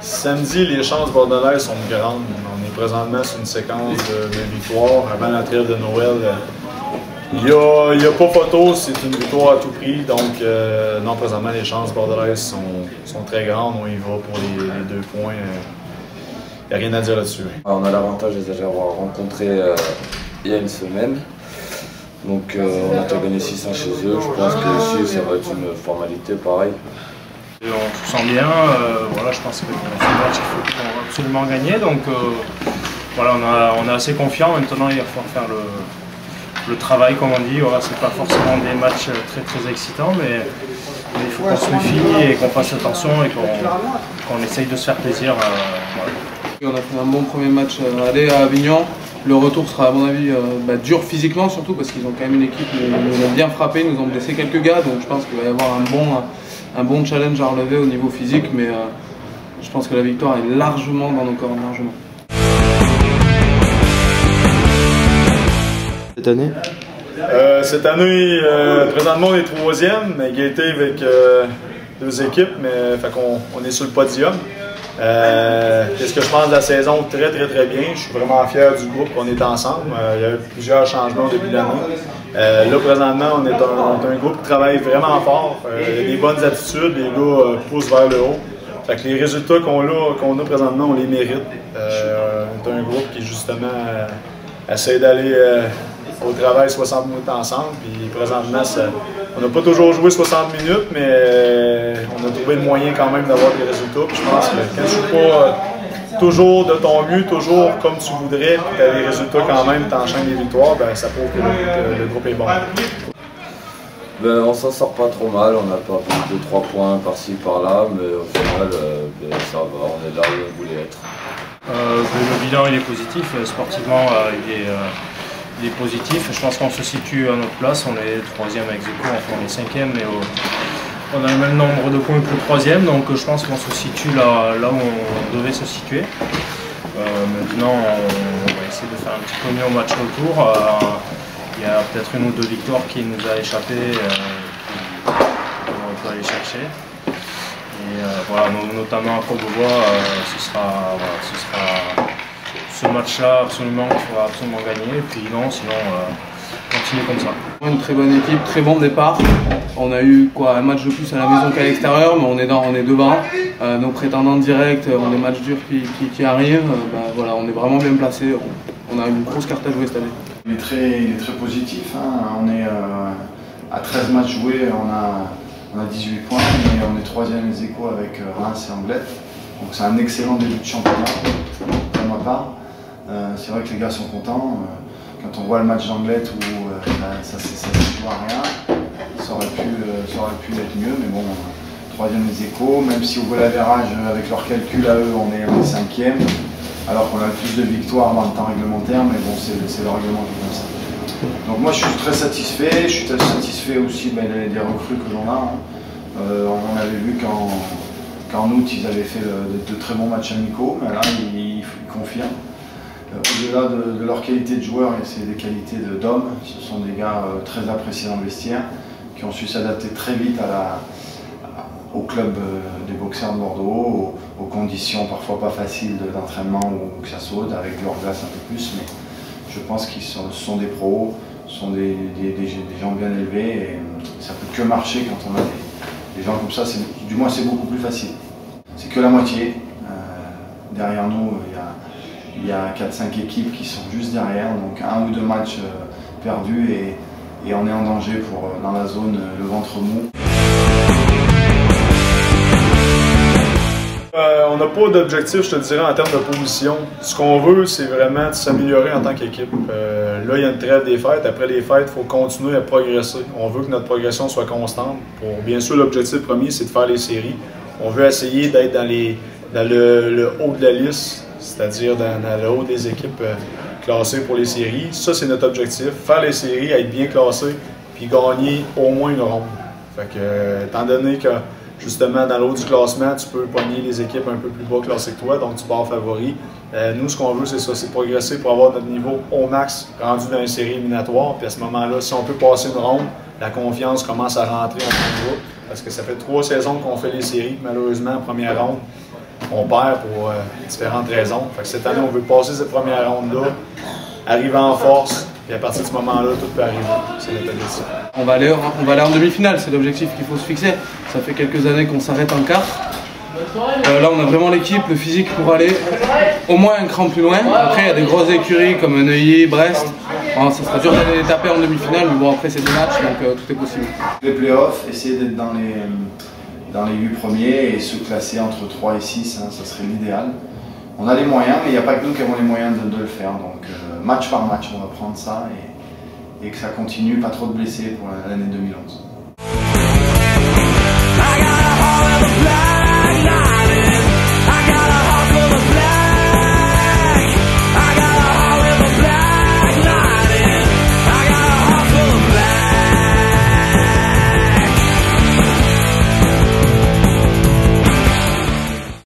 Samedi, les chances bordelaises sont grandes. On est présentement sur une séquence de victoires avant la trêve de Noël. Il n'y a pas photo, c'est une victoire à tout prix. Donc, non, présentement, les chances bordelaises sont très grandes. On y va pour les 2 points. Il n'y a rien à dire là-dessus. On a l'avantage de les avoir rencontrés il y a une semaine. Donc, on a déjà gagné 6-1 chez eux. Je pense que aussi, ça va être une formalité pareil. Et on se sent bien, voilà, je pense que c'est un match qu'il faut absolument gagner, donc voilà, on est assez confiant. Maintenant il va falloir faire le travail comme on dit. Voilà, c'est pas forcément des matchs très excitants, mais il faut qu'on se méfie et qu'on fasse attention et qu'on essaye de se faire plaisir. Voilà. On a fait un bon premier match aller à Avignon. Le retour sera à mon avis dur physiquement surtout parce qu'ils ont quand même une équipe qui nous a bien frappé, nous ont blessé quelques gars, donc je pense qu'il va y avoir un bon challenge à relever au niveau physique, mais je pense que la victoire est largement dans nos cordes, largement. Cette année, présentement on est 3e, égalité avec 2 équipes, mais fait on est sur le podium. Qu'est-ce que je pense de la saison? Très bien. Je suis vraiment fier du groupe qu'on est ensemble. Il y a eu plusieurs changements au début de l'année. Là, présentement, on est un groupe qui travaille vraiment fort. Il y a des bonnes attitudes, les gars poussent vers le haut. Fait que les résultats qu'on a présentement, on les mérite. On est un groupe qui, justement, essaie d'aller au travail 60 minutes ensemble. Puis présentement, on n'a pas toujours joué 60 minutes, mais on a trouvé le moyen quand même d'avoir des résultats. Puis je pense que quand tu ne joues pas toujours de ton mieux, toujours comme tu voudrais, puis tu as des résultats quand même, tu enchaînes des victoires, ben, ça prouve que le groupe est bon. Ben, on s'en sort pas trop mal, on a pas plus de 3 points par-ci par-là, mais au final, ça va, on est là où on voulait être. Le bilan il est positif, sportivement il est positif. Je pense qu'on se situe à notre place, on est 3e avec Zeko, enfin on est 5e, mais on a le même nombre de points que le 3e, donc je pense qu'on se situe là où on devait se situer. Maintenant on va essayer de faire un petit peu mieux au match retour. Il y a peut-être 1 ou 2 victoires qui nous a échappé, qu'on peut aller chercher. Et voilà, notamment à Courbevoie, ce sera ce match-là absolument qu'il faudra absolument gagner. Et puis non, sinon continuer comme ça. Une très bonne équipe, très bon départ. On a eu un match de plus à la maison qu'à l'extérieur, mais on est devant. Nos prétendants directs ont des matchs durs qui arrivent. Voilà, on est vraiment bien placé. On a une grosse carte à jouer cette année. Il est très positif. Hein. On est à 13 matchs joués, on a 18 points, mais on est 3e ex aequo avec Reims et Anglette. Donc c'est un excellent début de championnat pour ma part. C'est vrai que les gars sont contents. Quand on voit le match d'Anglette où ça ne joue à rien, ça aurait pu être mieux, mais bon, 3e ex aequo, même si au goal average, avec leurs calculs à eux, on est 5e. Alors qu'on a plus de victoires dans le temps réglementaire, mais bon, c'est le règlement qui est comme ça. Donc moi je suis très satisfait, je suis très satisfait aussi des recrues que l'on a. Hein. On avait vu qu'en août ils avaient fait de très bons matchs amicaux, mais là ils confirment. Au-delà de leur qualité de joueurs, c'est des qualités d'hommes, ce sont des gars très appréciés dans le vestiaire, qui ont su s'adapter très vite au club des boxeurs de Bordeaux, aux conditions parfois pas faciles d'entraînement ou que ça saute, avec leur glace un peu plus, mais je pense qu'ils sont des pros, sont des gens bien élevés et ça peut que marcher quand on a des gens comme ça, du moins c'est beaucoup plus facile. C'est que la moitié, derrière nous il y a 4-5 équipes qui sont juste derrière, donc 1 ou 2 matchs perdus et on est en danger dans la zone le ventre mou. On n'a pas d'objectif, je te dirais, en termes de position. Ce qu'on veut, c'est vraiment de s'améliorer en tant qu'équipe. Là, il y a une trêve des fêtes. Après les fêtes, il faut continuer à progresser. On veut que notre progression soit constante. Bien sûr, l'objectif premier, c'est de faire les séries. On veut essayer d'être dans le haut de la liste, c'est-à-dire dans le haut des équipes classées pour les séries. Ça, c'est notre objectif. Faire les séries, être bien classé, puis gagner au moins une ronde. Fait que, étant donné que justement, dans l'autre du classement, tu peux pogner les équipes un peu plus bas classées que toi, donc tu pars favori. Nous, ce qu'on veut, c'est ça, c'est progresser pour avoir notre niveau au max, rendu dans une série éliminatoire. Puis à ce moment-là, si on peut passer une ronde, la confiance commence à rentrer en groupe. Parce que ça fait 3 saisons qu'on fait les séries, malheureusement, en première ronde. on perd pour différentes raisons. Fait que cette année, on veut passer cette première ronde-là, arriver en force, et à partir de ce moment-là, tout peut arriver. C'est notre objectif. On va aller en demi-finale, c'est l'objectif qu'il faut se fixer. Ça fait quelques années qu'on s'arrête en quart. Là, on a vraiment l'équipe, le physique pour aller au moins un cran plus loin. Après, il y a des grosses écuries comme Neuilly, Brest. Bon, ça sera dur d'aller les taper en demi-finale, mais bon, après, c'est 2 matchs, donc tout est possible. Les playoffs, essayer d'être dans les 8 premiers et se classer entre 3 et 6, hein, ça serait l'idéal. On a les moyens, mais il n'y a pas que nous qui avons les moyens de le faire. Donc, match par match, on va prendre ça et que ça continue, pas trop de blessés pour l'année 2011.